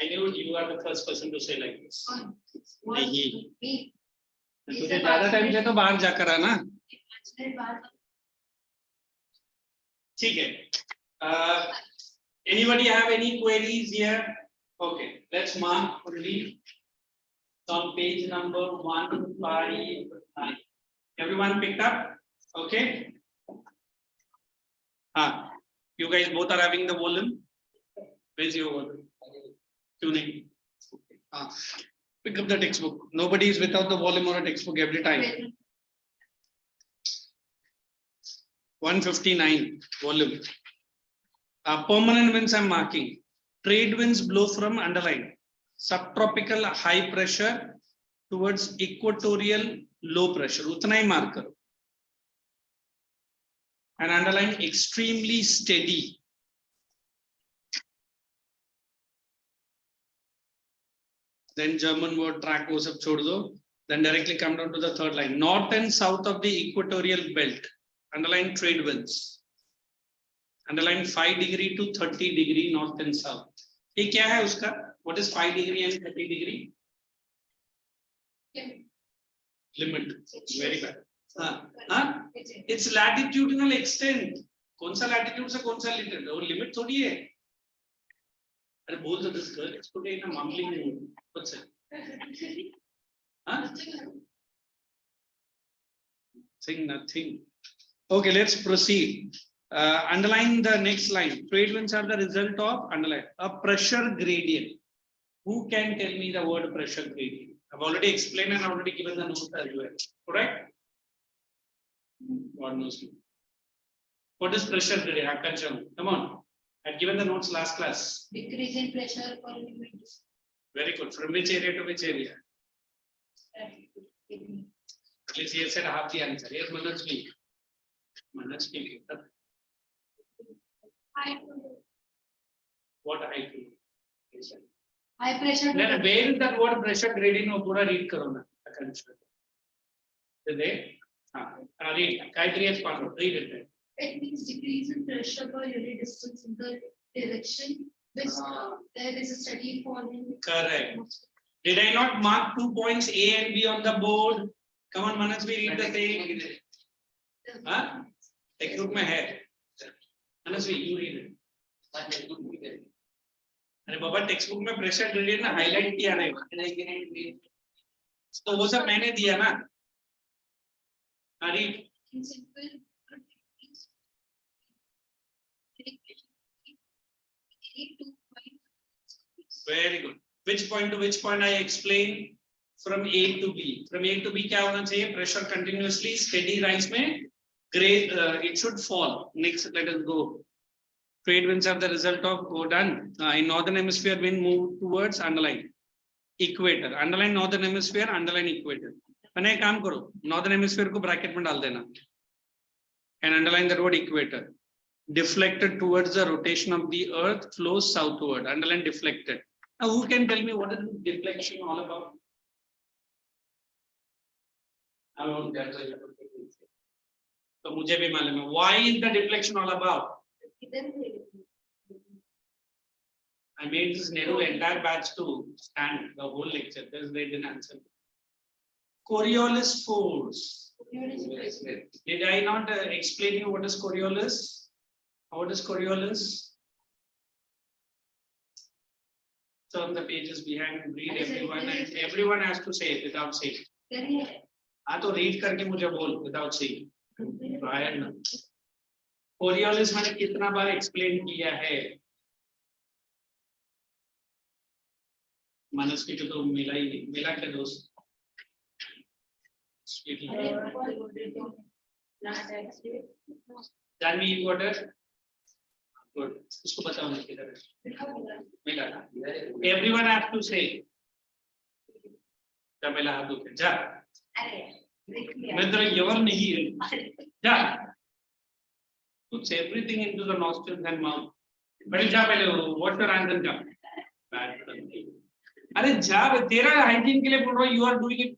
I knew you are the first person to say like this. नहीं तुझे ज़्यादा time से तो बाहर जाकर आना ठीक है anybody have any queries here? Okay, let's mark only on page number 159. Everyone picked up? Okay. You guys both are having the volume. Where's your volume? Tuning. Pick up the textbook. Nobody is without the volume or a textbook every time. 159 volume. Permanent winds I'm marking. Trade winds blow from underline. Subtropical high pressure towards equatorial low pressure. Utna hi mark karo. And underline extremely steady. Then German word track wo sab chhod do. Then directly come down to the third line. North and south of the equatorial belt. Underline trade winds. Underline 5 degree to 30 degree north and south. ये क्या है उसका? What is 5 degree and 30 degree? Limit. Very bad. It's latitudinal extent. कौन सा latitude से कौन सा limit? वो limit थोड़ी है. अरे बोल तो this girl. It's today in a mumbling mood. What's it? Saying nothing. Okay, let's proceed. Underline the next line. Trade winds are the result of underline a pressure gradient. Who can tell me the word pressure gradient? I've already explained and already given the notes as well. Correct? God knows me. What is pressure gradient? Come on. I've given the notes last class. Decrease in pressure for limits. Very good. From which area to which area? At least here said half the answer. Here Manoj speak. Manoj speak. What high pressure? High pressure. Then where is that word pressure gradient? वो पूरा read करो ना. Today, read. Gayatri has followed. Read it. It means decrease in pressure per unit distance in the direction which there is a steady fall in. Correct. Did I not mark 2 points A and B on the board? Come on, Manoj, we read the thing. Textbook में है. Manoj, you read it. अरे बाबा text book में pressure gradient ना highlight किया नहीं तो वो सब मैंने दिया ना अरे very good which point to which point I explain from A to B क्या होना चाहिए प्रेशर continuously steady rise में grade it should fall. Next let us go. Trade winds are the result of done in northern hemisphere wind move towards underline equator. Underline northern hemisphere, underline equator. मैंने एक काम करो northern hemisphere को bracket में डाल देना and underline that word equator. Deflected towards the rotation of the earth flows southward. Underline deflected. Now who can tell me what is deflection all about? तो मुझे भी मालूम है. Why is the deflection all about? I made this Nehru entire batch to stand the whole lecture. They didn't answer. Coriolis force. Did I not explain you what is Coriolis? What is Coriolis? Turn the pages behind and read everyone, and everyone has to say it without saying. हाँ तो read करके मुझे बोल without saying. Coriolis मैंने कितना बार explain किया है? मनस की तो मिला ही नहीं, मिला क्या दोस्त? Janvi what is? Good. उसको बताओ ना किधर है? मिला ना? Everyone has to say. जा मिला हाथ दुखे जा. मैं तेरा यवर नहीं है. जा. Puts everything into the nostrils and mouth. But जा पहले what's your answer का? Bad. अरे जा तेरा hygiene के लिए बोल रहा हूँ. You are doing it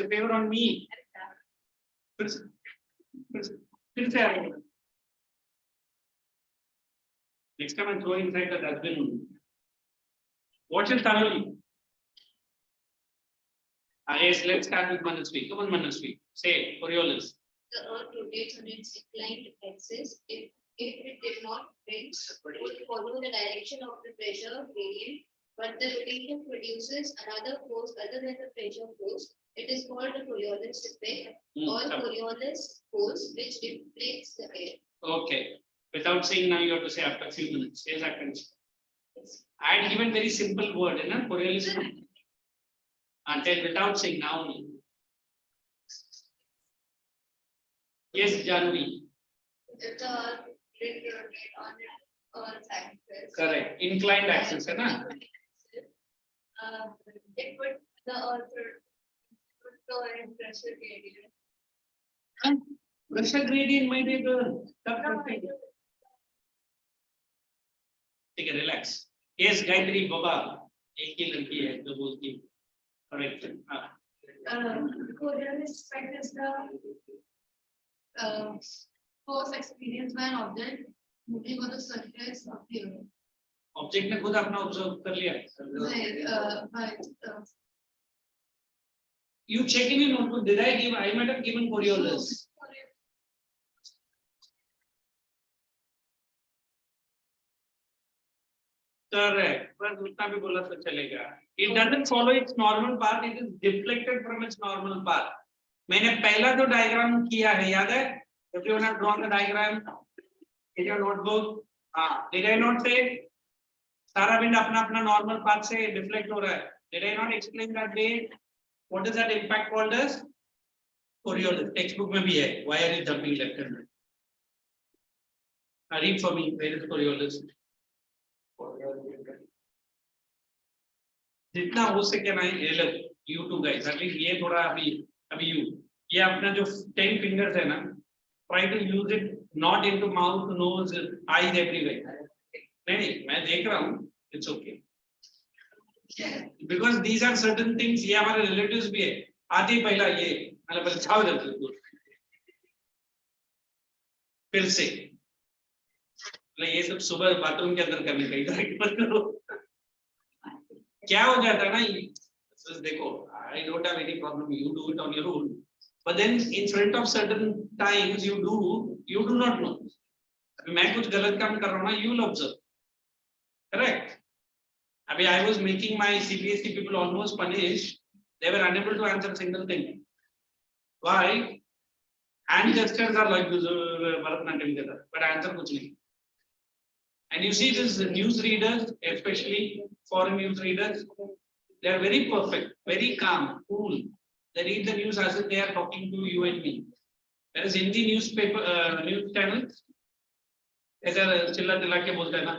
favor on me. फिर से Next time I throw inside the dustbin. Watch it thoroughly. Yes, let's start with Manasvi. Come on, Manasvi. Say Coriolis. The earth rotates on its inclined axis. If it did not bend, it would follow the direction of the pressure gradient, but the rotation produces another force other than the pressure force. It is called the Coriolis effect or Coriolis force, which deflects the air. Okay. Without saying now, you have to say after a few minutes. Yes, I can. I had given very simple word, you know, Coriolis. Until without saying now. Yes, Janvi. If the earth did rotate on its axis. Correct. Inclined axis, है ना? It would the earth would go in pressure gradient. Pressure gradient might be the ठीक है, relax. Yes, Gayatri Baba. एक ही लड़की है जो बोलती है. Correct. Coriolis effect is the force experienced by an object moving on the surface of the earth. Object ने खुद अपना observe कर लिया. You check in your notebook. Did I give? I might have given Coriolis. Correct. बस उतना भी बोला तो चलेगा. It doesn't follow its normal path. It is deflected from its normal path. मैंने पहला जो diagram किया है याद है? Everyone has drawn the diagram in your notebook. हाँ. Did I not say? सारा विंड अपना अपना normal path से deflect हो रहा है. Did I not explain that way? What is that impact called as? Coriolis. Textbook में भी है. Why are you jumping left and right? Read for me. Where is Coriolis? जितना हो सके ना you two guys. At least ये थोड़ा अभी you. ये अपना जो 10 fingers है ना. Try to use it not into mouth, nose, eyes, everywhere. नहीं मैं देख रहा हूँ. It's okay. Because these are certain things. ये हमारे relatives भी है. आते ही पहला ये मतलब पहले छाव जाते हैं. फिर से. मतलब ये सब सुबह बाथरूम के अंदर करने का डायरेक्ट मत करो. क्या हो जाता है ना? देखो, I don't have any problem. You do it on your own. But then in front of certain times you do not know. मैं कुछ गलत काम कर रहा हूँ ना, you will observe. Correct. I mean, I was making my CBSE people almost punished. They were unable to answer a single thing. Why? Hand gestures are like Bharatanatyam, but answer kuch nahi. And you see these news readers, especially foreign news readers, they are very perfect, very calm, cool. They read the news as if they are talking to you and me. Whereas Hindi newspaper, news channels, ऐसा चिल्ला चिल्ला के बोलते हैं ना,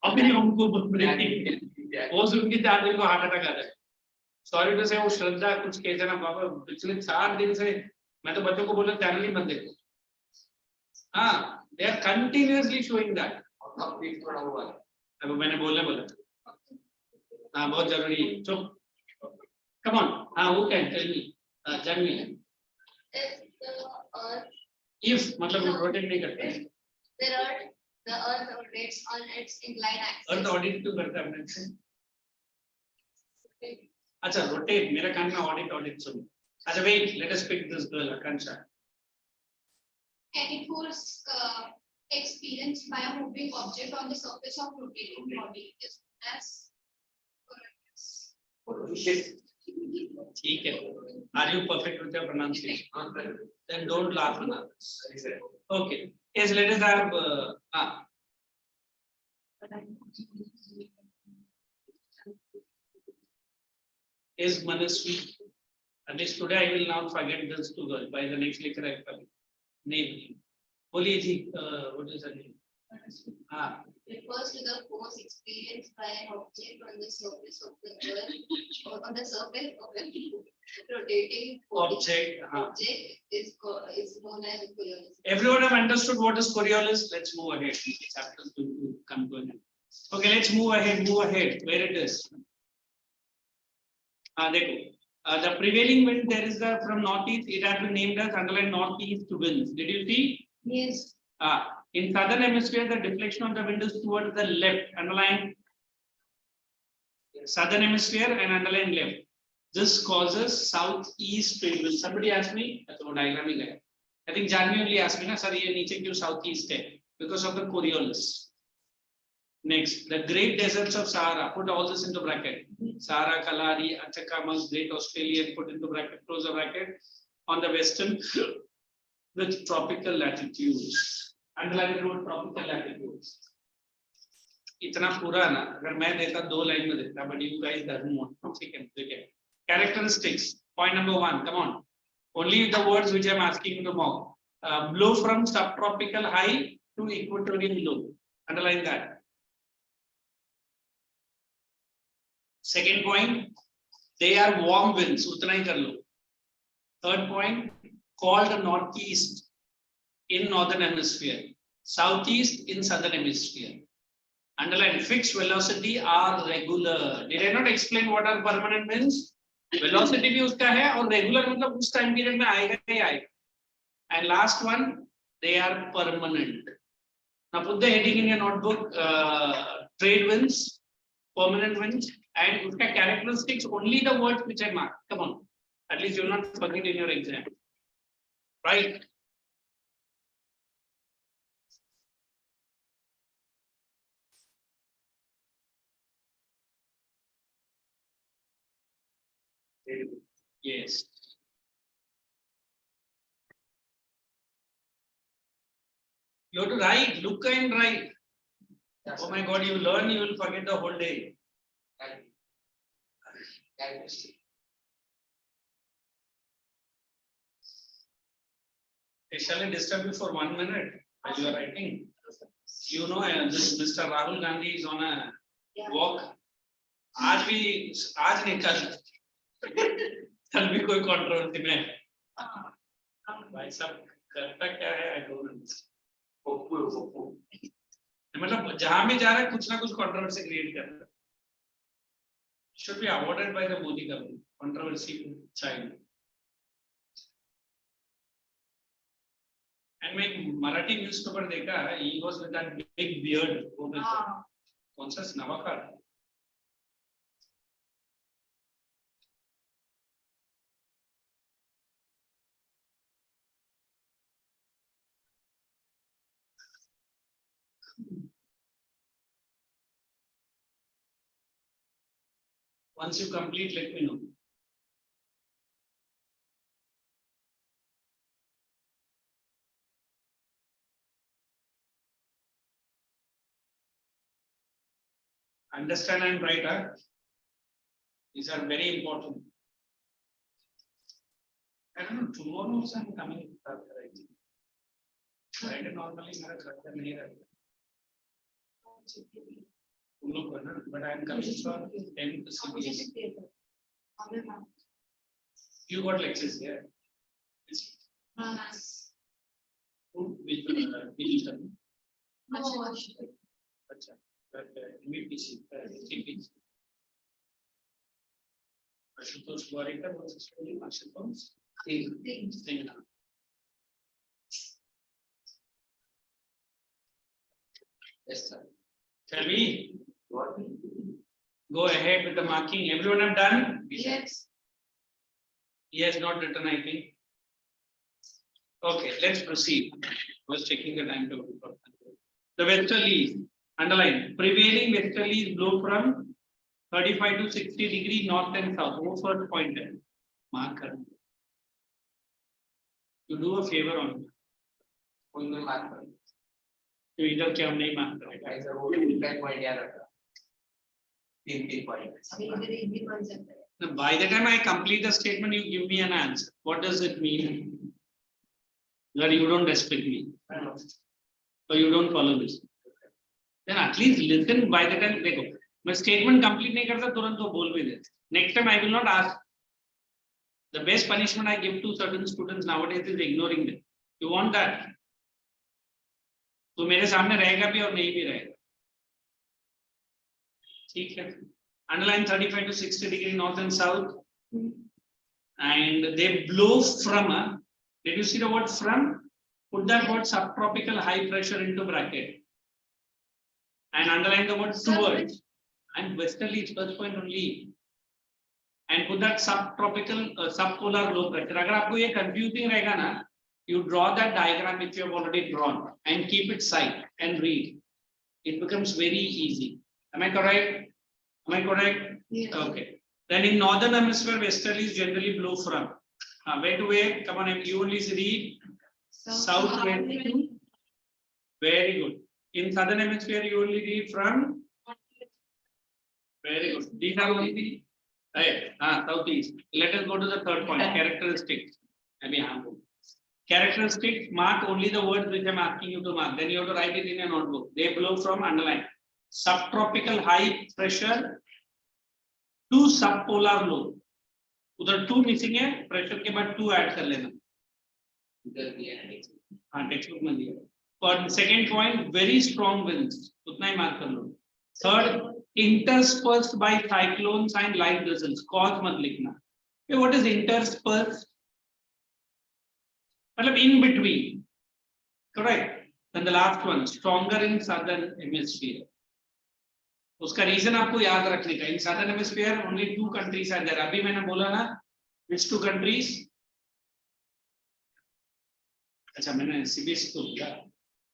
अभी हमको वो सुन के 4 दिन को हार्ट अटैक आ जाए. Sorry to say, वो श्रद्धा कुछ कहते ना बाबा, पिछले 4 दिन से मैं तो बच्चों को बोला चैनल ही बंद देखो. हाँ, they are continuously showing that. अब मैंने बोला. हाँ, बहुत जरूरी है. So, come on. हाँ, who can tell me? Janvi. If मतलब rotate नहीं करते. The earth rotates on its inclined axis. Earth audit क्यों करता है अपने से? अच्छा, rotate. मेरा कान में audit सुन. अच्छा, wait. Let us pick this girl, Akansha. Any force experienced by a moving object on the surface of rotating body is as. ठीक है. Are you perfect with your pronunciation? Then don't laugh on others. Okay. Yes, let us have. Is Manasvi. At least today I will not forget this to girl. By the next lecture I will name. बोलिए जी. What is her name? Refers to the force experienced by an object on the surface of the earth or on the surface of a rotating body. Object is known as Coriolis. Everyone have understood what is Coriolis? Let's move ahead. Chapter 2 come to an end. Okay, let's move ahead. Where it is? The prevailing wind there is from northeast. It has been named as underline northeast winds. Did you see? Yes. In southern hemisphere, the deflection of the wind is towards the left. Underline southern hemisphere and underline left. This causes southeast trade wind. Somebody asked me, I think Janvi only asked me, na, sir, ye niche kyun southeast hai? Because of the Coriolis. Next, the Great Deserts of Sahara. Put all this into bracket. Sahara, Kalahari, Atacama, Great Australian. Put into bracket. Close the bracket. On the western, with tropical latitudes. Underline the word tropical latitudes. इतना पूरा ना अगर मैं देता 2 line में देता, but you guys doesn't want. Okay. Characteristics. Point number 1. Come on. Only the words which I'm asking you to mock. Blow from subtropical high to equatorial low. Underline that. Second point, they are warm winds. Utna hi kar lo. Third point, called northeast in northern hemisphere, southeast in southern hemisphere. Underline, fixed velocity are regular. Did I not explain what are permanent winds? Velocity bhi uska hai aur regular matlab us time period mein aayega hi aayega. And last one, they are permanent. Now put the heading in your notebook, trade winds, permanent winds, and uska characteristics, only the words which I marked. Come on, at least you will not forget in your exam. Right? Yes. You have to write, look and write. Yes. Oh my God, you learn, you will forget the whole day. Shall I disturb you for 1 minute while you are writing? You know, this Mr. Rahul Gandhi is on a walk. आज नहीं कल भी कोई controversy में भाई साहब करता क्या है आई डोंट नो मतलब जहां भी जा रहा है कुछ ना कुछ कंट्रोवर्सी क्रिएट कर रहा है should be awarded by the Modi government controversy child and मैं मराठी न्यूज़पेपर देखा he was with that big beard कौन सा नवाकार Once you complete, let me know. Understand and write, huh? These are very important. I don't know, tomorrow also I'm coming to writing. Friday normally मेरा खर्चा नहीं रहता. But I am coming from 10 to 6 years. You got lectures here. Which term? MPC, TPC. Ashutosh Warika was studying Ashutosh. Yes, sir. Shall we go ahead with the marking? Everyone have done? Yes. He has not written, I think. Okay, let's proceed. I was checking the time to the westerlies. Underline. Prevailing westerlies blow from 35 to 60 degree north and south. Go first point. Marker. You do a favor on me. Marker. तो इधर क्या हम नहीं मानते हैं by the time I complete the statement you give me an answer. What does it mean that you don't respect me or you don't follow this? Then at least listen. By the time देखो मैं statement complete नहीं करता तुरंत तो बोल भी देते. Next time I will not ask. The best punishment I give to certain students nowadays is ignoring them. You want that? तो मेरे सामने रहेगा भी और नहीं भी रहेगा. ठीक है. Underline 35 to 60 degree north and south, and they blow from. Did you see the word from? Put that word subtropical high pressure into bracket and underline the word towards. And westerly is first point only. And put that subtropical subpolar low pressure. अगर आपको ये confusing रहेगा ना, you draw that diagram which you have already drawn and keep it side and read. It becomes very easy. Am I correct? Am I correct? Yes. Okay. Then in northern hemisphere, westerlies generally blow from where to where? Come on, you only read south where to. Very good. In southern hemisphere, you only read from. Very good. These are only the southeast. Let us go to the third point. Characteristics. Characteristics. Mark only the words which I am asking you to mark. Then you have to write it in a notebook. They blow from underline. Subtropical high pressure to subpolar low. उधर 2 missing है, pressure के बाद 2 add कर लेना. हाँ, text में दिया. और second point very strong winds, उतना ही मार्क कर लो. Third interspersed by cyclones and light drizzles. Cause मत लिखना. What is interspersed? मतलब in between. Correct. Then the last one, stronger in southern hemisphere. उसका रीजन आपको याद रखने का. In southern hemisphere only 2 countries are there. अभी मैंने बोला ना, which 2 countries? अच्छा, मैंने CBS को बोला.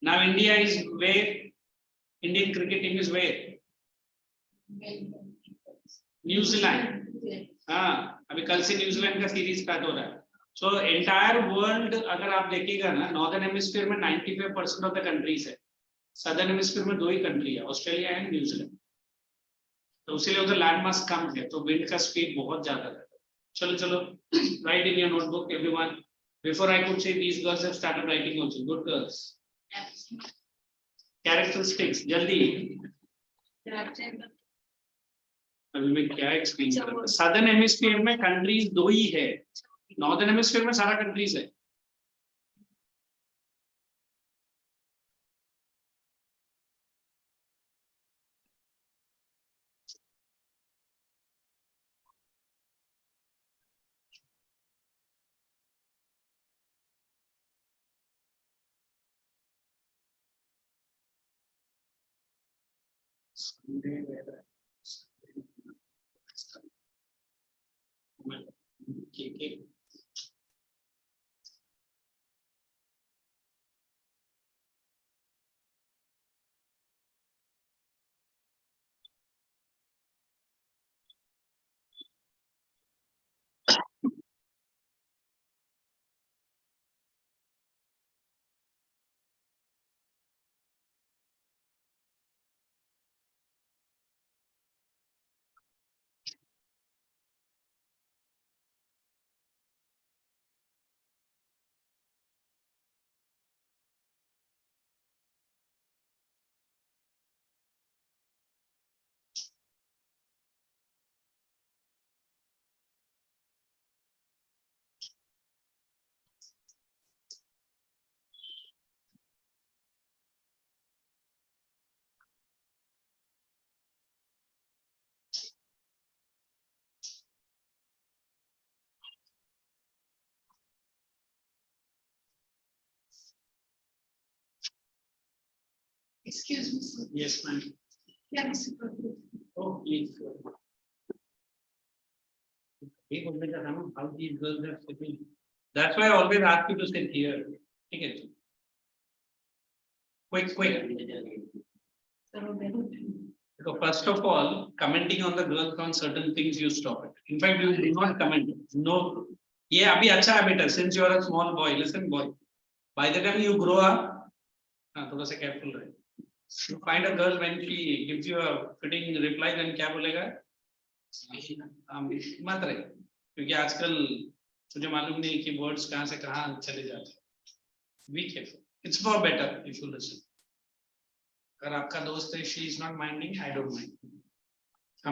Now India is where? Indian cricket team is where? New Zealand. हाँ, अभी कल से न्यूजीलैंड का सीरीज स्टार्ट हो रहा है. सो एंटायर वर्ल्ड अगर आप देखिएगा ना, नॉर्दर्न हेमिस्फीयर में 95% ऑफ द कंट्रीज है. सदर्न हेमिस्फीयर में 2 ही कंट्री है, ऑस्ट्रेलिया एंड न्यूजीलैंड. तो इसीलिए उधर लैंड मास कम है, तो विंड का स्पीड बहुत ज्यादा है. चलो चलो, write in your notebook everyone. Before I could say these girls have started writing also. Good girls. Characteristics जल्दी. अभी मैं क्या एक्सप्लेन कर रहा था. सदर्न हेमिस्फीयर में कंट्रीज 2 ही है, नॉर्दर्न हेमिस्फीयर में सारा कंट्रीज है. Excuse me, sir. Yes, ma'am. Yeah, Mr. Prabhu. Oh, please. How these girls are sitting. That's why I always ask you to sit here. Take it. Quick. So first of all, commenting on the girls on certain things, you stop it. In fact, you do not comment. No. Yeah, abhi acha hai beta. Since you are a small boy, listen, boy. By the time you grow up, thoda sa careful rahe. You find a girl when she gives you a fitting reply, then क्या बोलेगा? मत रहे, क्योंकि आजकल तुझे मालूम नहीं कि words कहाँ से कहाँ चले जाते हैं. Be careful. It's for better if you listen. अगर आपका दोस्त है, she is not minding, I don't mind.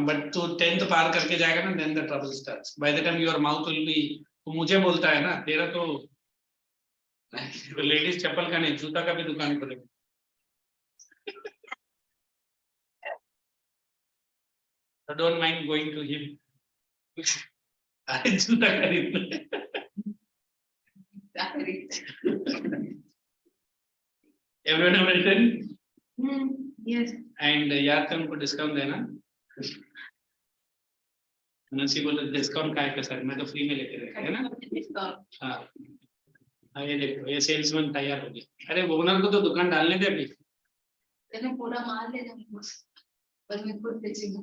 But तो 10th पार करके जाएगा ना, then the trouble starts. By the time your mouth will be, तो मुझे बोलता है ना, तेरा तो लेडीज चप्पल का नहीं, जूता का भी दुकान खोलेगा. So don't mind going to him. जूता खरीदना. Everyone have written? Yes. And याद थे उनको डिस्काउंट देना. नसी बोले डिस्काउंट काय का सर मैं तो फ्री में लेके रखा है ना. हाँ ये देखो ये सेल्समैन तैयार हो गया. अरे ओनर को तो दुकान डालने दे अभी. मैंने पूरा माल ले जाऊंगा पर मैं खुद बेचूंगा.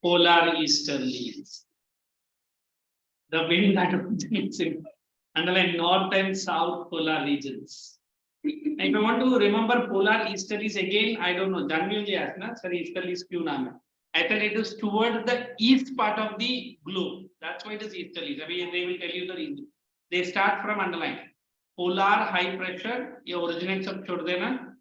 Polar easterlies. The wind that originates in underline north and south polar regions. And if I want to remember polar easterlies again, I don't know. Janvi only asked na, sir, easterlies क्यों नाम है? I thought it is toward the east part of the globe. That's why it is easterlies. Abhi they will tell you the reason. They start from underline. Polar high pressure, ये originates सब छोड़ देना,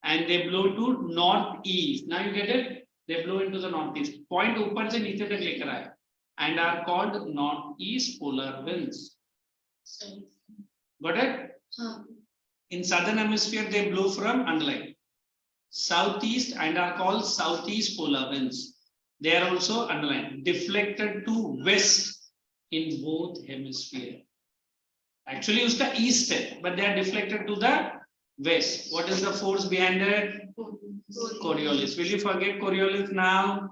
and they blow to northeast. Now you get it? They blow into the northeast. Point ऊपर से नीचे तक लेकर आए, and are called northeast polar winds. Got it? In southern hemisphere, they blow from underline southeast and are called southeast polar winds. They are also underlined deflected to west in both hemisphere. Actually, uska east hai, but they are deflected to the west. What is the force behind it? Coriolis. Will you forget Coriolis now?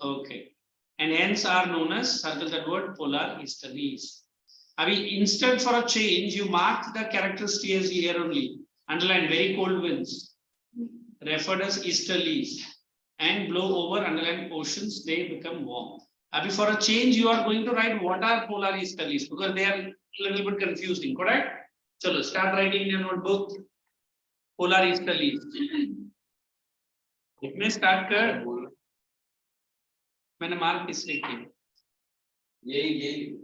Okay. And hence are known as, circle that word, polar easterlies. Instead for a change, you mark the characteristics here only. Underline very cold winds, referred as easterlies, and blow over underline oceans, they become warm. For a change, you are going to write what are polar easterlies because they are a little bit confusing, correct? Chalo, start writing in your notebook. Polar easterlies. इसमें start कर. मैंने mark किसने किया? यही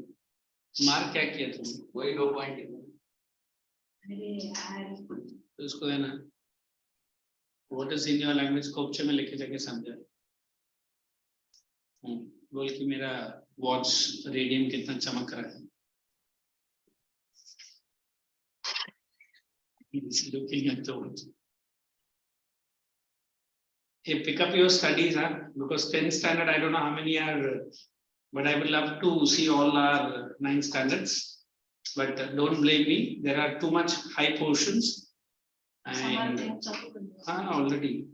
mark क्या किया तुमने? वही 2 पॉइंट. अरे यार तो उसको है ना what is in your language कोपचे में लिखे जाके समझा. बोल कि मेरा वॉच रेडियम कितना चमक रहा है. Looking at the watch. Hey, pick up your studies, huh? Because 10th standard, I don't know how many are, but I would love to see all our 9 standards. But don't blame me. There are too much high portions. And already.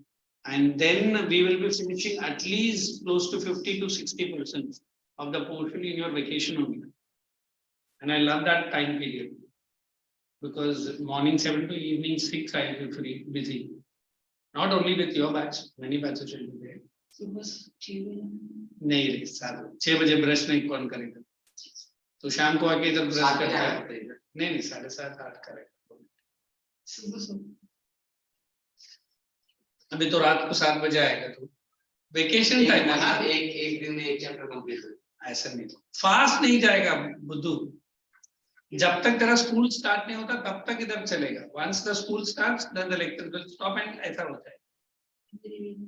And then we will be finishing at least close to 50 to 60% of the portion in your vacation only. And I love that time period. Because morning 7 to evening 6, I will be free, busy. Not only with your batch, many batches will be there. नहीं रे साहब 6 बजे brush नहीं कौन करेगा तो शाम को आके इधर ब्रश करता है. नहीं 7:30 8 करेगा. अभी तो रात को 7 बजे आएगा तो वेकेशन टाइम है ना. एक दिन में एक चैप्टर कंप्लीट हो ऐसा नहीं. फास्ट नहीं जाएगा बुद्धू. जब तक तेरा स्कूल स्टार्ट नहीं होता तब तक इधर चलेगा. Once the school starts then the lecture will stop and ऐसा होता है.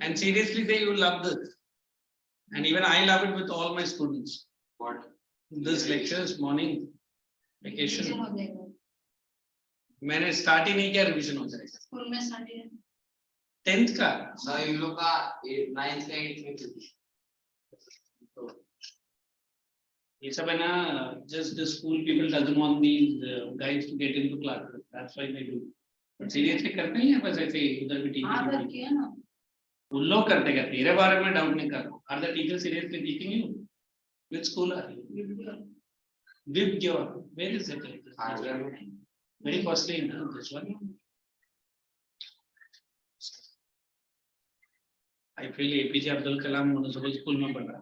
And seriously they you love this. And even I love it with all my students. What? This lectures morning vacation. मैंने स्टार्ट ही नहीं किया revision हो जाएगा. School में start है 10th का. सर इन लोग का 9th का 8th में ये सब है ना. Just the school people doesn't want these guys to get into classes. That's why they do. But seriously करते ही हैं बस ऐसे उधर भी टीचर. हाँ कर किया ना. उन लोग करते क्या तेरे बारे में डाउट नहीं कर रहा हूँ. Are the teachers seriously teaching you? Which school are you? Vibgyor. Where is it? Very costly in this one. I feel APJ Abdul Kalam Municipal School में पढ़ा.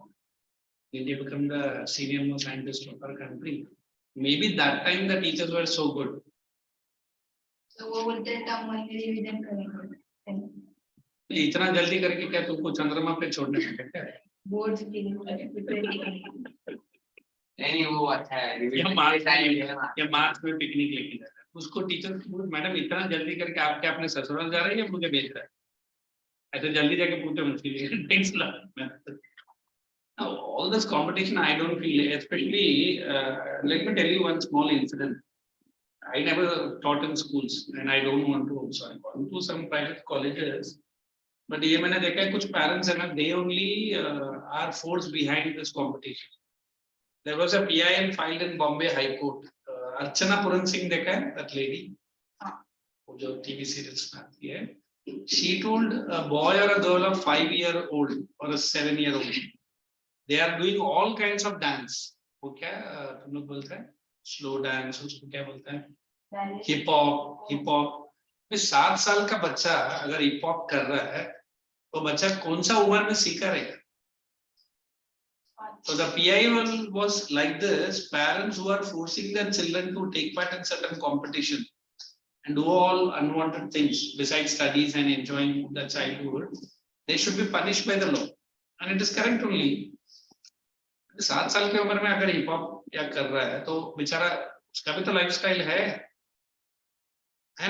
They become the senior most scientist of our country. Maybe that time the teachers were so good. So वो बोलते हैं काम वाले revision करेंगे. इतना जल्दी करके क्या तुमको चंद्रमा पे छोड़ने का क्या है? बोर्ड की नहीं वो अच्छा है. ये मार्च में पिकनिक लेके जा रहा है. उसको टीचर मैडम इतना जल्दी करके आप क्या अपने ससुराल जा रहे हैं या मुझे भेज रहा है? ऐसे जल्दी जाके पूछते मुझसे. Now, all this competition, I don't feel, especially, let me tell you one small incident. I never taught in schools and I don't want to also. I've gone to some private colleges. But ये मैंने देखा है कुछ parents है ना, they only are forced behind this competition. There was a PIL filed in Bombay High Court. Archana Puran Singh देखा है, that lady. वो जो टीवी सीरियल्स में आती है, she told a boy or a girl of 5-year-old or a 7-year-old, they are doing all kinds of dance. वो क्या तुम लोग बोलते हैं स्लो डांस, उसको क्या बोलते हैं हिप हॉप। 7 साल का बच्चा अगर हिप हॉप कर रहा है तो बच्चा कौन सा उम्र में सीखा रहेगा? So the PI one was like this: parents who are forcing their children to take part in certain competition and do all unwanted things besides studies and enjoying the childhood, they should be punished by the law, and it is correct only. 7 साल की उम्र में अगर hip hop या कर रहा है तो बेचारा उसका भी तो लाइफस्टाइल है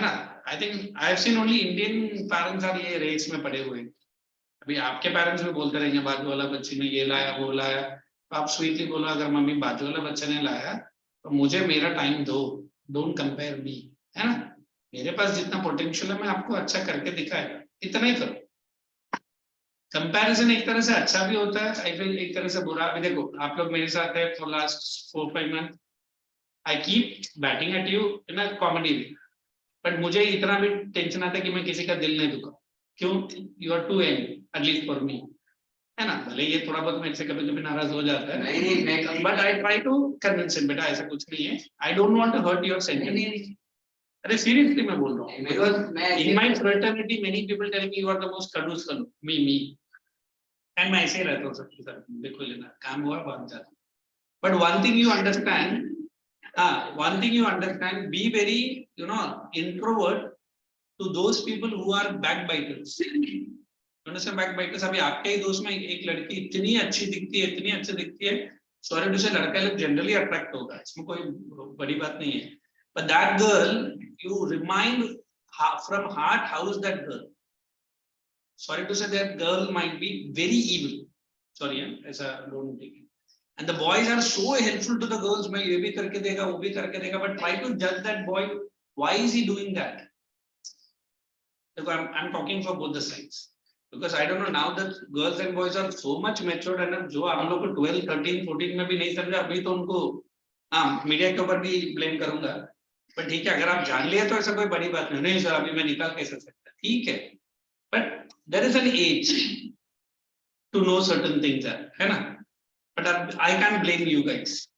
ना? I think I have seen only Indian parents are ये रेस में पड़े हुए। अभी आपके पेरेंट्स भी बोलते रहेंगे बाजू वाला बच्चे ने ये लाया वो लाया, तो आप स्वीटली बोलो अगर मम्मी बाजू वाला बच्चे ने लाया तो मुझे मेरा टाइम दो, डोंट कंपेयर मी, है ना? मेरे पास जितना पोटेंशियल है मैं आपको अच्छा करके दिखाएगा, इतना ही करो। कंपैरिजन एक तरह से अच्छा भी होता है, आई फील एक तरह से बुरा भी। देखो आप लोग मेरे साथ है for last 4-5 month, I keep batting at you in a comedy way, but मुझे इतना भी टेंशन आता है कि मैं किसी का दिल नहीं दुखा। क्यों? You are too and at least for me, है ना? भले ये थोड़ा बहुत मेरे से कभी कभी नाराज हो जाता है, but I try to convince him, बेटा ऐसा कुछ नहीं है, I don't want to hurt your sentiment. अरे सीरियसली मैं बोल रहा हूँ, because in my fraternity many people tell me you are the most खड़ूस fellow, मी एंड मैं ऐसे ही रहता हूँ सबके साथ, देखो लेना काम हुआ भाग जाता। But one thing you understand, one thing you understand, be very, you know, introvert to those people who are backbiters. Understand backbiters? अभी आपके ही दोस्त में एक लड़की इतनी अच्छी दिखती है, इतनी अच्छी दिखती है, सॉरी टू से लड़का लोग जनरली अट्रैक्ट होगा, इसमें कोई बड़ी बात नहीं है, but that girl you remind from heart how is that girl. Sorry to say that girl might be very evil, sorry ऐसा don't take it. And the boys are so helpful to the girls, मैं ये भी करके देगा वो भी करके देगा, but try to judge that boy, why is he doing that? I'm talking for both the sides, because I don't know, now that girls and boys are so much matured, and जो हम लोग को 12, 13, 14 में भी नहीं समझा, अभी तो उनको हाँ मीडिया के ऊपर भी ब्लेम करूंगा, but ठीक है अगर आप जान लिया तो ऐसा कोई बड़ी बात नहीं सर अभी मैं निकाल कैसे सकता, ठीक है, but there is an age to know certain things, है ना? But I can't blame you guys.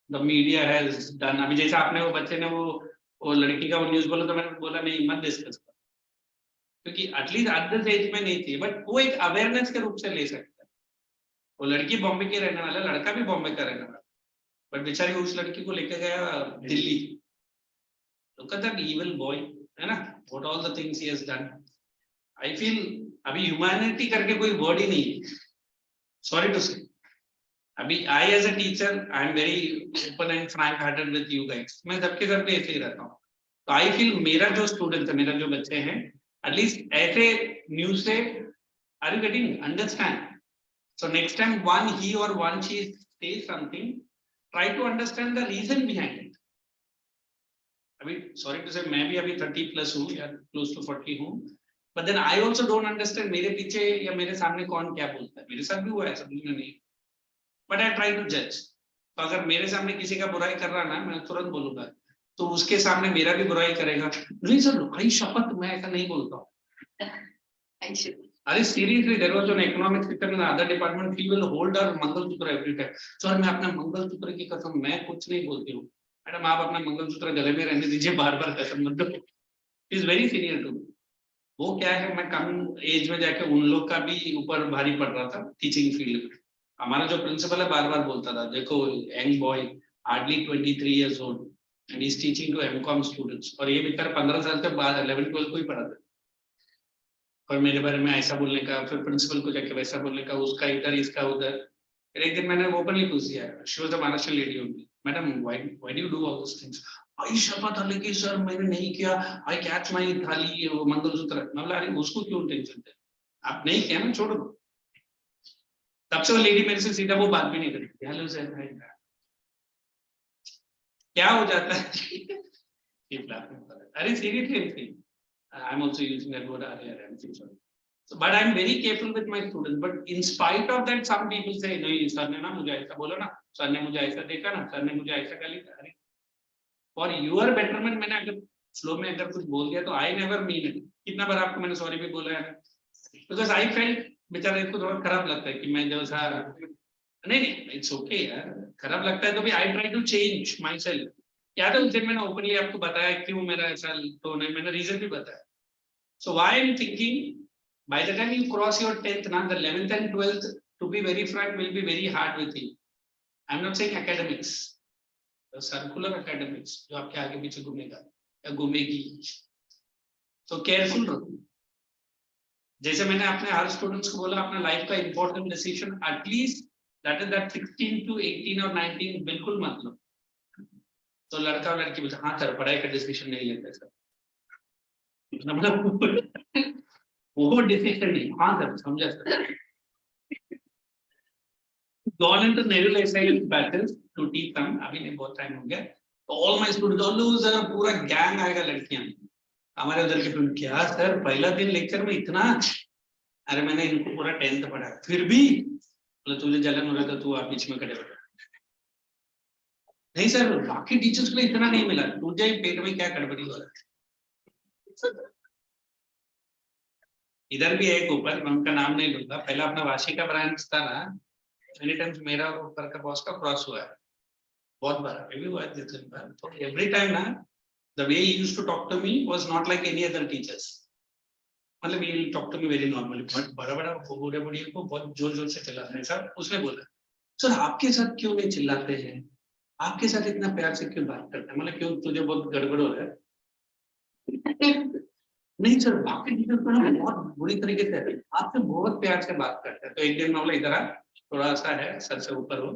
The media has done. अभी जैसे आपने वो बच्चे ने वो लड़की का वो न्यूज़ बोला तो मैंने बोला नहीं मत डिस्कस कर, क्योंकि एटलीस्ट एट दिस एज में नहीं थी, बट वो एक अवेयरनेस के रूप से ले सकता है। वो लड़की बॉम्बे की रहने वाला, लड़का भी बॉम्बे का रहने वाला, बट बेचारी उस लड़की को लेकर गया Delhi. Look at that evil boy, है ना? What all the things he has done. I feel अभी ह्यूमैनिटी करके कोई वर्ड ही नहीं है, सॉरी टू से। अभी I as a teacher, I am very open and frank-hearted with you guys. मैं सबके साथ ऐसे ही रहता हूँ, तो I feel मेरा जो स्टूडेंट है, मेरा जो बच्चे हैं, एटलीस्ट ऐसे न्यूज से are you getting understand? So next time one he or one she says something, try to understand the reason behind it. अभी sorry to say मैं भी अभी 30+ हूँ या close to 40 हूँ, but then I also don't understand मेरे पीछे या मेरे सामने कौन क्या बोलता है, मेरे साथ भी हुआ है, सब नहीं, but I try to judge. तो अगर मेरे सामने किसी का बुराई कर रहा ना, मैं तुरंत बोलूंगा, तो उसके सामने मेरा भी बुराई करेगा, नहीं सर भाई शपथ मैं ऐसा नहीं बोलता हूँ। अरे seriously there was an economic sector in other department, he will hold our mangalsutra every time. Sir मैं अपना मंगलसूत्र की कसम मैं कुछ नहीं बोलती हूँ, मैडम आप अपना मंगलसूत्र गले में रहने दीजिए, बार-बार कसम मत दो। Is very senior to me. वो क्या है, मैं कम एज में जाके उन लोग का भी ऊपर भारी पड़ रहा था टीचिंग फील्ड में। हमारा जो प्रिंसिपल है बार-बार बोलता था, देखो young boy hardly 23 years old and is teaching to MCom students, और ये बेचारा 15 साल के बाद 11-12 को ही पढ़ाता है। और मेरे बारे में ऐसा बोलने का, फिर प्रिंसिपल को जाके वैसा बोलने का, उसका इधर इसका उधर। एक दिन मैंने ओपनली पूछ दिया, she was a Maharashtra lady only, madam why do you do all this things? आई शपथ अल्लाह की सर मैंने नहीं किया, आई कैच माय थाली वो मंगलसूत्र। मैं बोला अरे उसको क्यों टेंशन है, आप नहीं किया ना छोड़ दो। तब से वो लेडी मेरे से सीधा वो बात भी नहीं करती, हेलो सर क्या हो जाता है। अरे seriously I am also using that word earlier, so but I am very careful with my students, but in spite of that some people say नहीं सर ने ना मुझे ऐसा बोला ना, सर ने मुझे ऐसा देखा ना, सर ने मुझे ऐसा गाली। अरे for your betterment मैंने अगर फ्लो में अगर कुछ बोल दिया तो आई नेवर मीन इट। कितना बार आपको मैंने सॉरी भी बोला है, बिकॉज आई फेल्ट बेचारे को थोड़ा खराब लगता है कि मैं जो सा नहीं, इट्स ओके यार, खराब लगता है तो भी I try to change my self. याद है उस दिन मैंने ओपनली आपको बताया क्यों मेरा ऐसा तो नहीं, मैंने रीजन भी बताया। So why I am thinking by the time you cross your 10th, now the 11th and 12th, to be very frank, will be very hard with you. I'm not saying academics, the circular academics, जो आपके आगे पीछे घूमेगा या घूमेगी, तो careful रहो। जैसे मैंने अपने हर स्टूडेंट्स को बोला, अपना लाइफ का important decision at least that is that 16 to 18 और 19 बिल्कुल मत लो। तो लड़का और लड़की बोलते हाँ सर पढ़ाई का डिसीजन नहीं लेते सर, मतलब वो डिसीजन नहीं, हाँ सर समझा sir. Gone into naval assailants battles to teach them, अभी नहीं बहुत टाइम हो गया, तो all my students always पूरा गैंग आएगा लड़कियां हमारे उधर के, क्या सर पहला दिन लेक्चर में इतना, अरे मैंने इनको पूरा 10th पढ़ा फिर भी बोले तुझे जलन हो रहा था तू आप बीच में खड़े हो। नहीं सर बाकी टीचर्स को इतना नहीं मिला, तुझे पेट में क्या गड़बड़ी हो रहा है। इधर भी एक ऊपर, मैं उनका नाम नहीं लूंगा, पहला अपना वाशी का ब्रांच था ना, मेनी टाइम्स मेरा और ऊपर का बॉस का क्रॉस हुआ है बहुत बार, अभी हुआ है 2-3 बार। तो एवरी टाइम ना the way he used to talk to me was not like any other teachers, मतलब he will talk to me very normally, but बड़ा-बड़ा बूढ़े बुढ़िया को बहुत जोर-जोर से चिल्लाते हैं। सर उसने बोला सर आपके साथ क्यों नहीं चिल्लाते हैं, आपके साथ इतना प्यार से क्यों बात करते हैं, मतलब क्यों तुझे बहुत गड़बड़ हो रहा है। नहीं सर बाकी टीचर तो बहुत बुरी तरीके से आपसे बहुत प्यार से बात करते हैं। तो एक दिन मैं बोला इधर आ, थोड़ा सा है सर से ऊपर हो,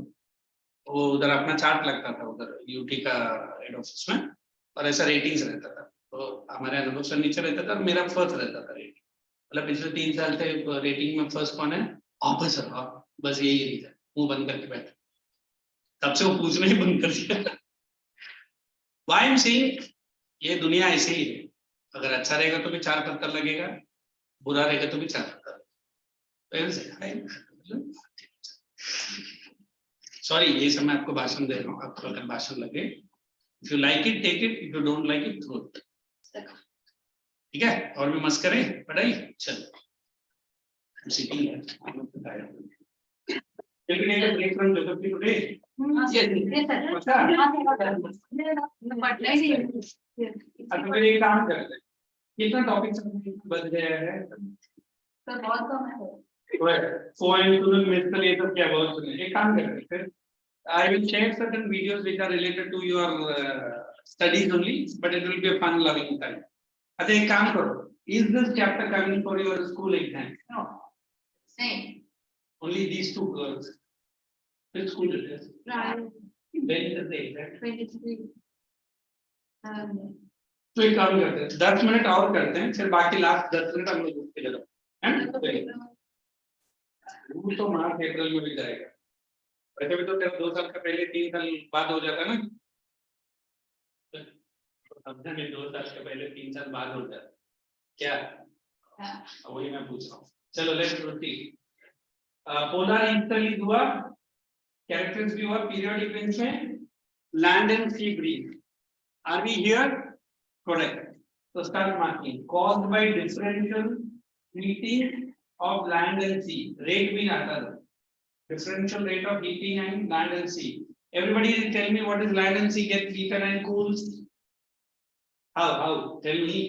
वो उधर अपना चार्ट लगता था उधर यूटी का हेड ऑफिस में, और ऐसा रेटिंग्स रहता था, तो हमारे अनुभव से नीचे रहता था, मेरा फर्स्ट रहता था रेटिंग, मतलब पिछले 3 साल से रेटिंग में फर्स्ट कौन है, आप सर आप, बस यही रीजन, मुंह बंद करके बैठे, तब से वो पूछना ही बंद कर दिया। व्हाई आई एम सेइंग ये दुनिया ऐसे ही है, अगर अच्छा रहेगा तो भी 4 पत्थर लगेगा, बुरा रहेगा तो भी 4 पत्थर। सॉरी ये सब मैं आपको भाषण दे रहा हूँ, आपको अगर भाषण लगे, if you like it take it, if you don't like it throw it, ठीक है। और भी मस्त करें पढ़ाई, चलो सिटिंग है, ब्रेक फ्रॉम ज्योग्राफी टुडे। अच्छा एक काम करते हैं, कितना टॉपिक बच गया है सर, बहुत कम है पॉइंट टू द मिसल, ये सब क्या बहुत सुने, एक काम करते हैं, I will share certain videos which are related to your studies only, but it will be a fun loving time. अच्छा एक काम करो, is this chapter coming for your school exam? No. Same. Only these 2 girls. Which school it is? Right. When is the exam? 23. तो एक काम करते हैं, 10 minute और करते हैं, फिर बाकी लास्ट 10 मिनट हम लोग उसके लिए हैं। वो तो मार्च अप्रैल में भी जाएगा, वैसे भी तो तेरा 2 साल का पहले 3 साल बाद हो जाता ना, समझा नहीं, 2 साल के पहले 3 साल बाद हो जाता क्या, वही मैं पूछ रहा हूँ। चलो लेट्स प्रोसीड। पोलर इंस्टलीज हुआ, कैरेक्टर्स भी हुआ, पीरियोडिक विंड्स में land and sea breeze, are we here, correct. तो start marking, caused by differential heating of land and sea, rate भी आता है, differential rate of heating and land and sea. Everybody tell me what is land and sea get heated and cools? How? Tell me.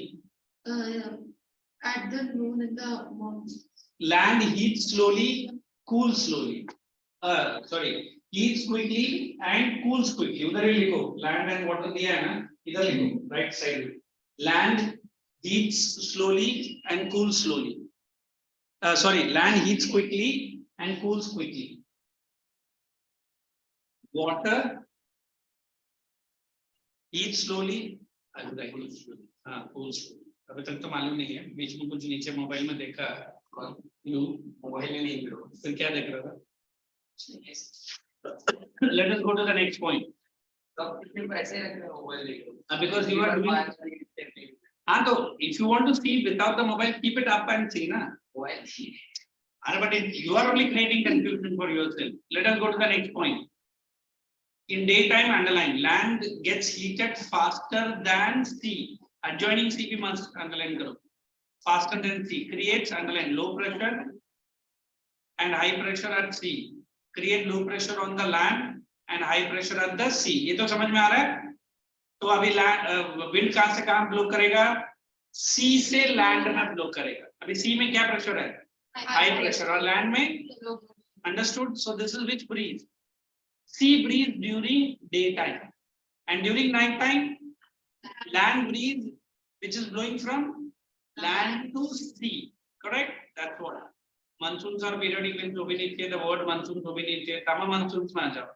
At the noon in the morning. Land heats slowly, cools slowly. Sorry, heats quickly and cools quickly. उधर ही लिखो, land and water दिया है ना, इधर लिखो, right side. Land heats slowly and cools slowly. Sorry, land heats quickly and cools quickly. Water heats slowly and cools slowly. Cools slowly. अभी तक तो मालूम नहीं है, बीच में कुछ नीचे मोबाइल में देखा, मोबाइल में नहीं मिला, फिर क्या देख रहा था? Let us go to the next point. Because you are doing. हाँ तो if you want to see without the mobile, keep it up and see ना. But you are only creating confusion for yourself. Let us go to the next point. In daytime, underline, land gets heated faster than sea. Adjoining C भी must underline करो. Faster than C creates underline low pressure and high pressure at C. Create low pressure on the land and high pressure at the sea. ये तो समझ में आ रहा है? तो अभी विंड कहां से कहां ब्लो करेगा? सी से लैंड में ब्लो करेगा. अभी सी में क्या प्रेशर है? High pressure. और लैंड में understood. So this is which breeze? Sea breeze during day time and during night time land breeze which is blowing from land to sea. Correct? That's what monsoons are periodic winds. तो भी नहीं चाहिए the word monsoon तो भी नहीं चाहिए. summer monsoons में आ जाओ.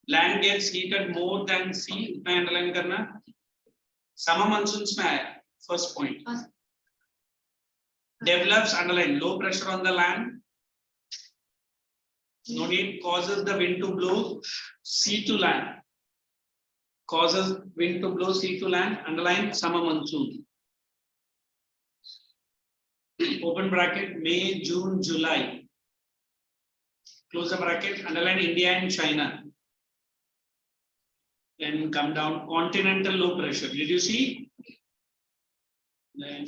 Land gets heated more than sea. इतना अंडरलाइन करना. Summer monsoons में आया. First point. Develops underline low pressure on the land. No need. Causes the wind to blow sea to land. Causes wind to blow sea to land. Underline summer monsoon. Open bracket May, June, July. Close the bracket. Underline India and China. Then come down continental low pressure. Did you see? Then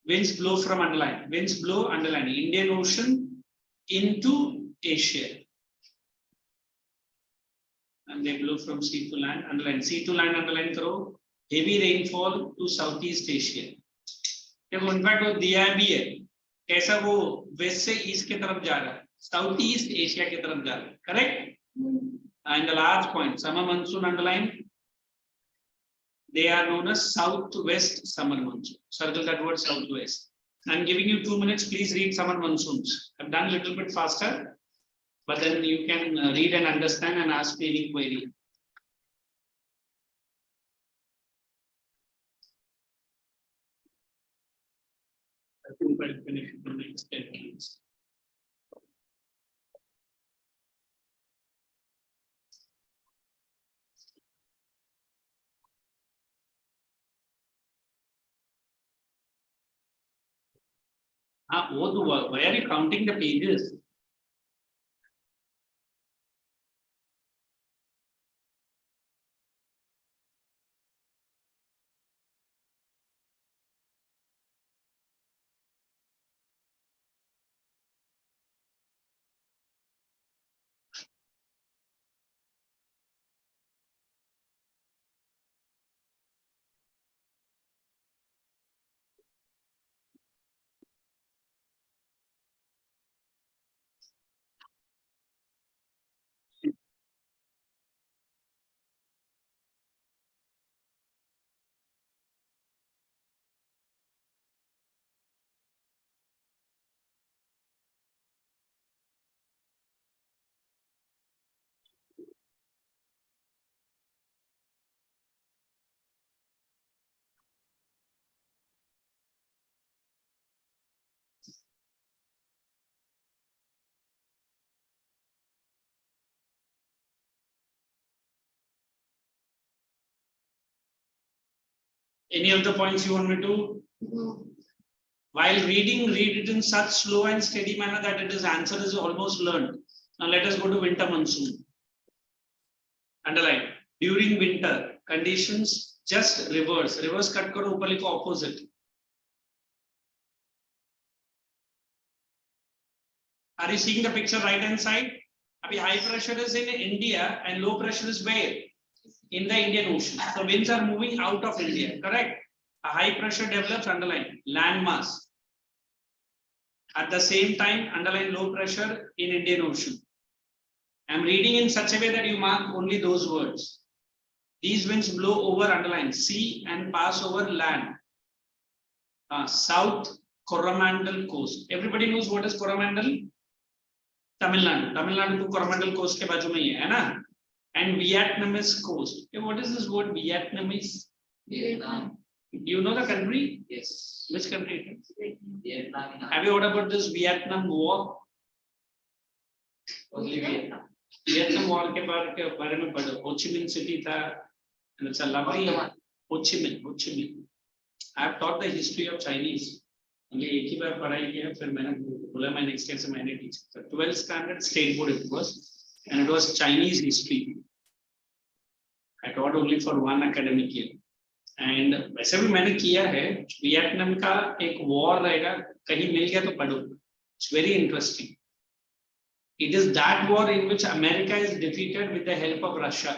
winds blow from underline. Winds blow underline Indian Ocean into Asia. And they blow from sea to land. Underline sea to land. Underline करो. Heavy rainfall to Southeast Asia. देखो in fact वो दिया भी है. कैसा वो waste से east की तरफ जा रहा है. साउथ ईस्ट एशिया की तरफ जा रहा है. Correct? And the last point, summer monsoon underline. They are known as southwest summer monsoon. Circle that word southwest. I'm giving you 2 minutes. Please read summer monsoons. I've done a little bit faster, but then you can read and understand and ask me any query. I think I'll finish in the next 10 minutes. Why are you counting the pages? Any of the points you want me to? No. While reading, read it in such slow and steady manner that it is answer is almost learned. Now let us go to winter monsoon. Underline. During winter conditions, just reverse. Reverse cut karo upar likho opposite. Are you seeing the picture right hand side? Abhi high pressure is in India and low pressure is where? In the Indian Ocean. So winds are moving out of India, correct? A high pressure develops underline land mass. At the same time, underline low pressure in Indian Ocean. I'm reading in such a way that you mark only those words. These winds blow over underline sea and pass over land. South Coromandel coast. Everybody knows what is Coromandel? Tamil Nadu. Tamil Nadu to Coromandel coast ke baaju mein hai na? And Vietnamese coast. Okay, what is this word Vietnamese? Vietnam. Do you know the country? Yes. Which country? Vietnam. Have you heard about this Vietnam War? Only Vietnam. Vietnam War के बारे में पढ़ो. Ho Chi Minh city था. And it's a lovely Ho Chi Minh. Ho Chi Minh. I have taught the history of Chinese. only एक ही बार पढ़ाई किया फिर मैंने बोला मैं next year से मैंने teach किया. 12th standard state board it was. And it was Chinese history. I taught only for one academic year. And वैसे भी मैंने किया है, वियतनाम का एक वॉर रहेगा, कहीं मिल गया तो पढ़ो, it's very interesting. It is that war in which America is defeated with the help of Russia.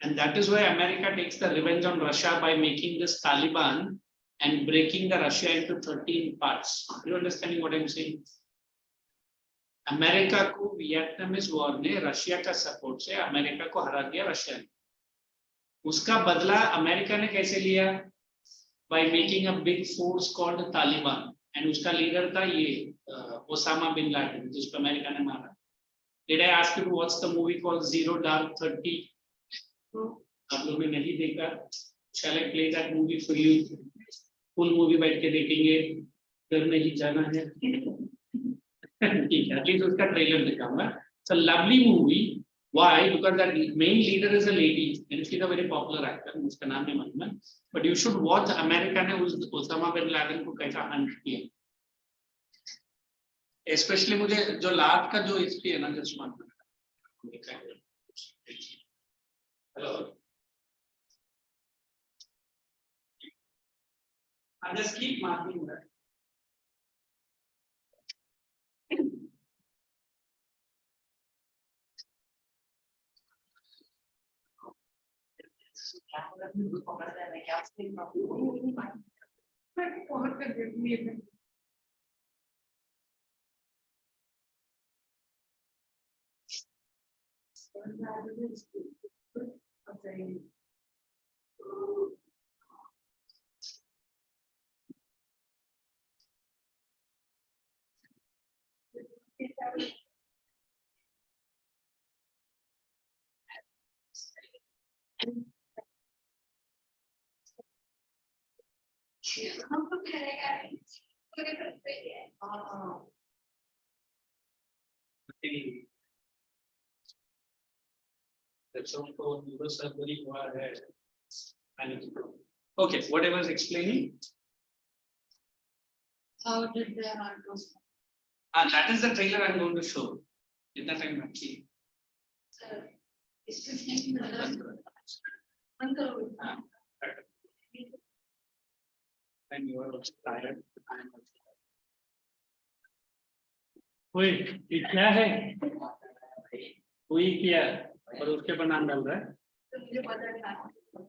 And that is why America takes the revenge on Russia by making this Taliban and breaking the Russia into 13 parts. Are you understanding what I'm saying? America को Vietnamese war ने Russia का support से America को हरा दिया Russia ने. उसका बदला अमेरिका ने कैसे लिया? By making a big force called Taliban, and उसका लीडर था ये ओसामा बिन लादेन, जिसको अमेरिका ने मारा. Did I ask you to watch the movie called Zero Dark 30? आप लोगों ने नहीं देखा? Shall I play that movie for you? Full movie बैठ के देखेंगे, घर नहीं जाना है. ठीक है, एटलीस्ट उसका ट्रेलर दिखाऊंगा. It's a lovely movie. Why? Because that main leader is a lady and she's a very popular actor. उसका नाम नहीं मालूम है. But you should watch America ने उस ओसामा बिन लादेन को कैसा हंट किया. Especially मुझे जो लास्ट का जो हिस्ट्री है ना, just one minute. Hello, I just keep marking that. Okay, what I was explaining. How did the heart go? That is the trailer I'm going to show. In that time, Sir, it's 15 dollars. 1 crore. And you are also tired. I am also tired. Wait, ये क्या है? कोई किया और उसके पर नाम डाल रहा है. तो मुझे पता नहीं.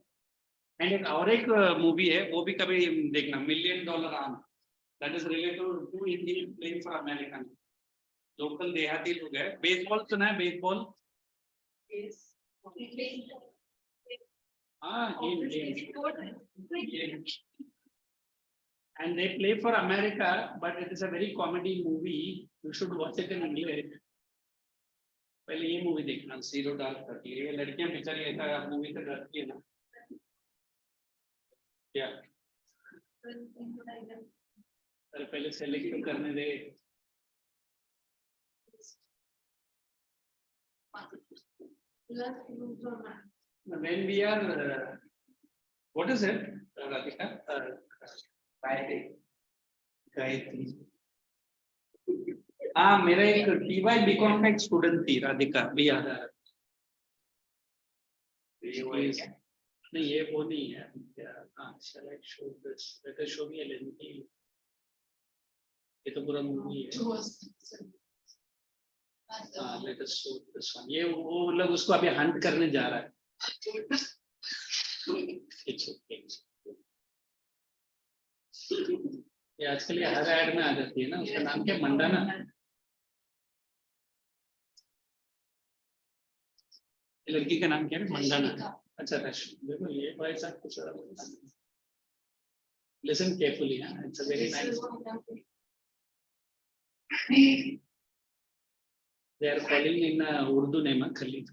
एंड एक और एक मूवी है, वो भी कभी देखना, $1 million arm. That is related to Indian playing for American. Local देहाती लोग है. बेसबॉल सुना है? बेसबॉल. Yes. हाँ, and they play for America, but it is a very comedy movie. You should watch it in English. पहले ये movie देखना, Zero Dark 30. ये लड़कियां बेचारी ऐसा मूवी से डरती है ना. क्या? अरे पहले सेलेक्ट करने दे. When we are, what is it, Radhika? Gayatri. हाँ, मेरा एक TY BCom का एक स्टूडेंट थी, राधिका, भी याद है. नहीं, ये वो नहीं है. हाँ, shall I show this? Let us show me a link. ये तो पूरा मूवी है. हाँ, let us show this one. ये वो मतलब उसको अभी हंट करने जा रहा है. It's okay. ये आजकल ये हर ऐड में आ जाती है ना. उसका नाम क्या? मंडाना. लड़की का नाम क्या है? मंडाना. अच्छा, देखो ये भाई साहब कुछ listen carefully. It's a very nice. They are calling in Urdu name Khalid.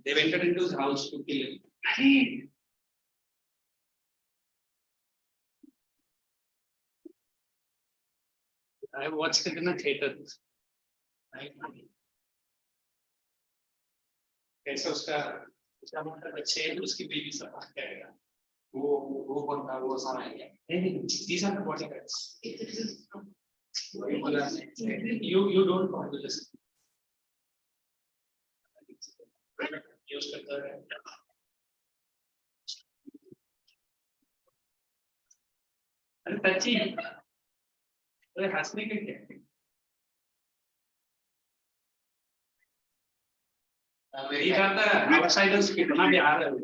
They went into his house to kill him. I watched it in a theater. कैसा उसका बच्चे है, उसकी बेबी सब आ जाएगा. वो कौन था? वो सारा है. These are the bodyguards. You don't want to listen. Use करता है. अरे सच्ची, अरे हंसने के क्या? मेरी बात है, आउटसाइडर्स कितना भी आ रहे हो,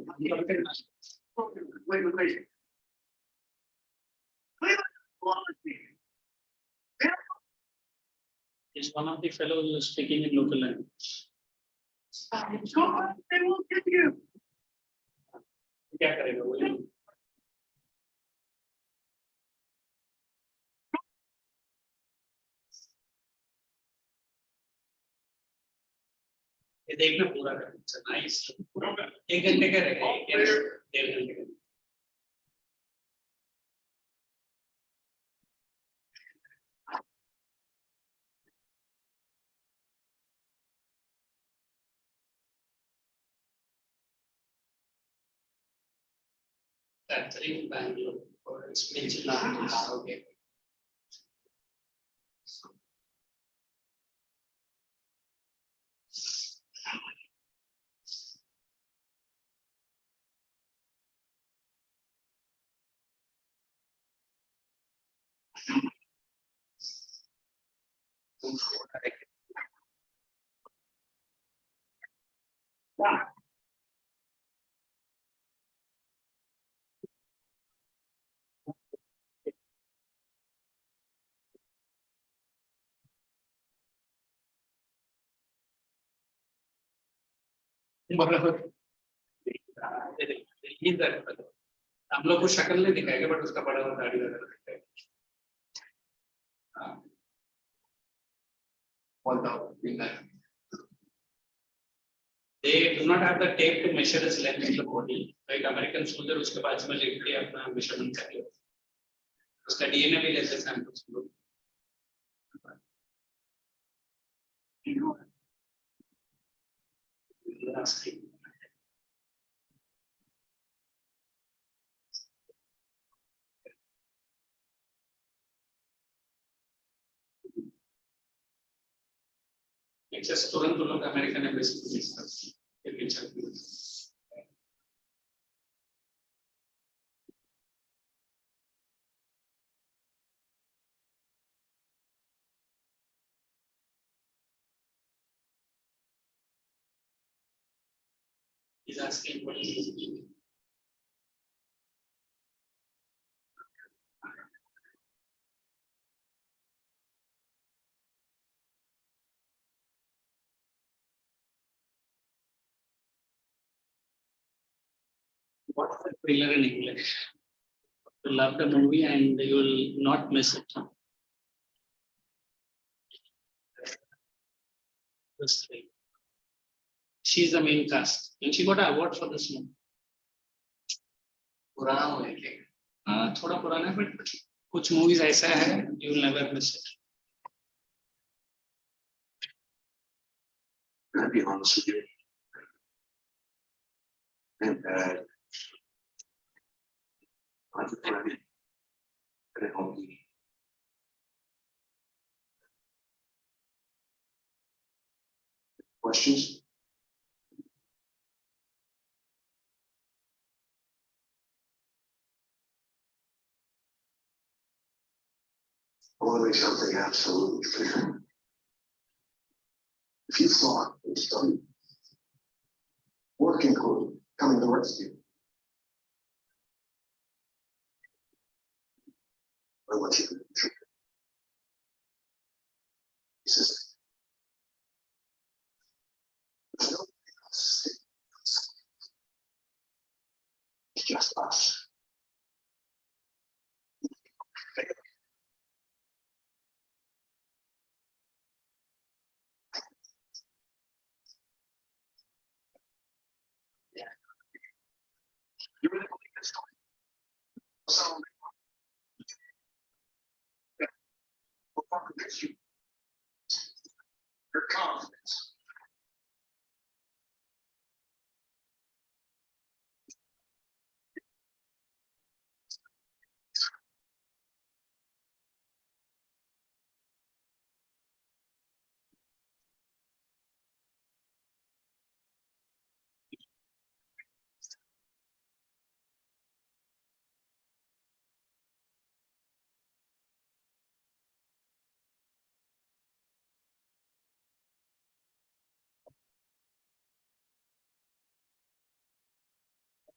is one of the fellows who is speaking in local language. They will get you. क्या करेगा वो? ये देखना पूरा कर, नाइस, एक घंटे का रहेगा, डेढ़ घंटे का। Catherine Bangalore for its vigilante. Okay. बराबर, हम लोग को शक्ल नहीं दिखाएगा, बट उसका बड़ा हुआ दाढ़ी लगा रखा है। They do not have the tape to measure its length in the body. Like American soldier, उसके बाद में लेट के अपना measurement कर लिया। उसका DNA भी लेते samples लोग। Just तुरंत वो लोग अमेरिकन एम्बेसी को मिस करते हैं। He's asking what is it? What's the trailer in English? You love the movie and you will not miss it. This thing. She's the main cast, and she got an award for this movie. पुराना है क्या? हाँ, थोड़ा पुराना है, but कुछ movies ऐसा है, you will never miss it. I'll be honest with you. And I'm planning to help you. Questions? I want to make something absolutely clear. If you thought it was done, work included, coming to rescue, I want you to be true. He says, there's nobody else. It's just us. You really believe this story? So, what convince you? Your confidence.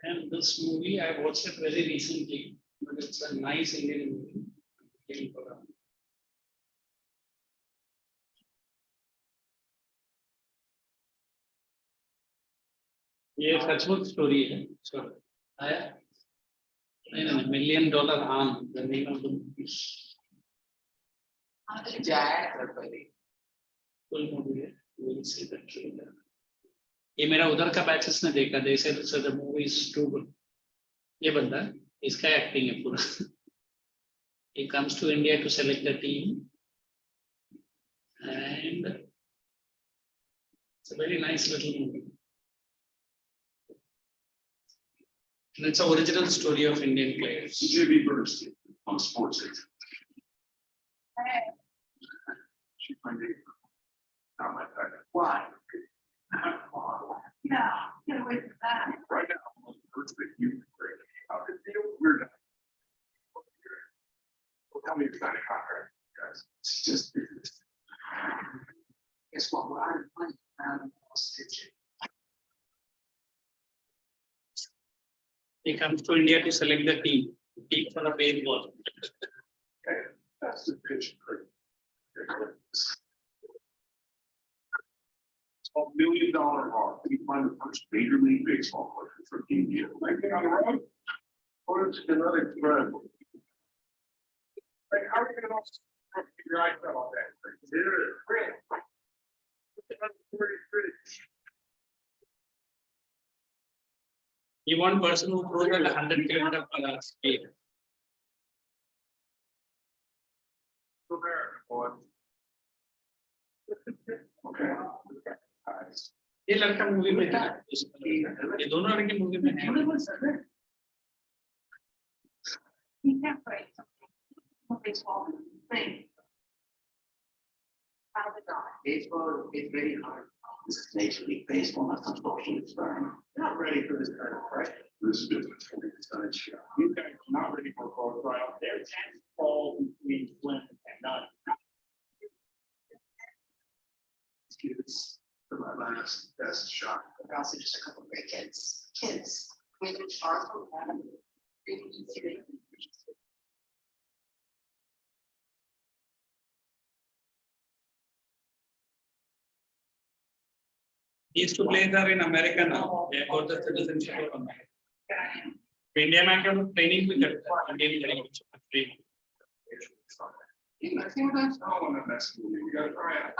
And this movie, I watched it very recently, but it's a nice Indian movie. ये सचमुच story है आया नहीं $1 million arm the name of the movie full movie है we'll see the trailer ये मेरा उधर का बैचेस ने देखा they said the movie is too good ये बंदा इसका एक्टिंग है पूरा he comes to India to select the team and it's a very nice little movie. And it's an original story of Indian players. JB Burst on Sports Agent. She find it. Not my favorite. Why? Yeah, get away from that. Right now, first that you break out the deal. We're done. Well, tell me you're signing a contract, guys. It's just business. Guess what? We're out of money. Stitching. He comes to India to select the team for the baseball. Okay, that's the pitch. It's $12 million arm. We find the first Major League Baseball player from India. Like on the road. What is another thread? Like, how are you going to figure out all that? You want person who throws at 100 km/h speed. Okay. ये लड़का movie में था ये दोनों लड़के movie में हैं You can't play something. Baseball thing. Baseball is very hard. This is Major League Baseball, not some social experiment. Not ready for this kind of pressure. This is business. It's not a show. You guys are not ready for a call trial. There's a fall between Flint and none. Kids, for my last best shot. But also just a couple of great kids. Kids. We can start from that. Really easy. These two players are in America now. They have got the citizenship of America. India में क्या training भी करता है Indian training. I think that's not one of the best movies. You gotta try it.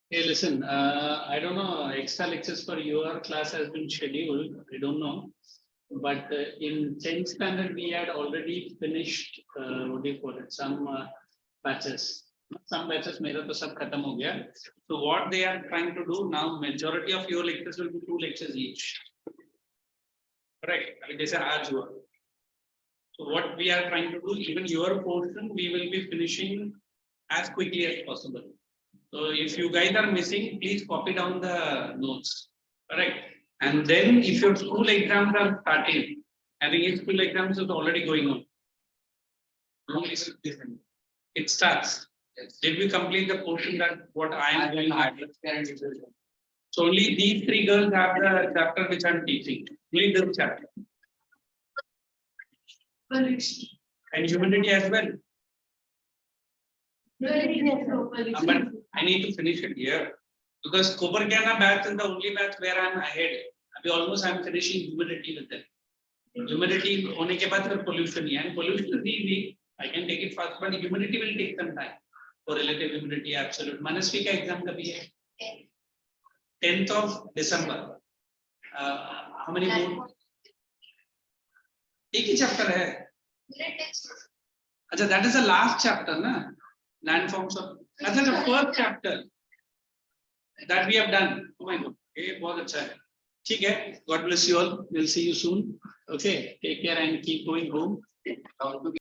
Hey, listen, I don't know, extra lectures for your class has been scheduled, I don't know. But in 10th standard, we had already finished, what do you call it, some batches. Some batches mera to sab khatam ho gaya. So what they are trying to do now, majority of your lectures will be 2 lectures each. Correct? Jaise aaj hua. So what we are trying to do, even your portion, we will be finishing as quickly as possible. So if you guys are missing, please copy down the notes. Correct? And then if your school exams are starting, I think your school exams is already going on. It starts. Yes. Did we complete the portion that what I am doing? So only these 3 girls have the chapter which I am teaching. Only this chapter. And humanity as well. But I need to finish it here. Because Kobargana batch is the only batch where I am ahead. Almost I am finishing humidity with them. Humidity only ke baad fir pollution hi, and pollution is easy. I can take it fast, but humidity will take some time. For relative humidity, absolute. Manasvi ka exam kabhi hai? 10th of December. How many more? एक ही chapter है. अच्छा, that is the last chapter, na? Landforms of. That's the first chapter that we have done. Oh my God, ये बहुत अच्छा है. ठीक है. God bless you all. We'll see you soon. Okay. Take care and keep going home.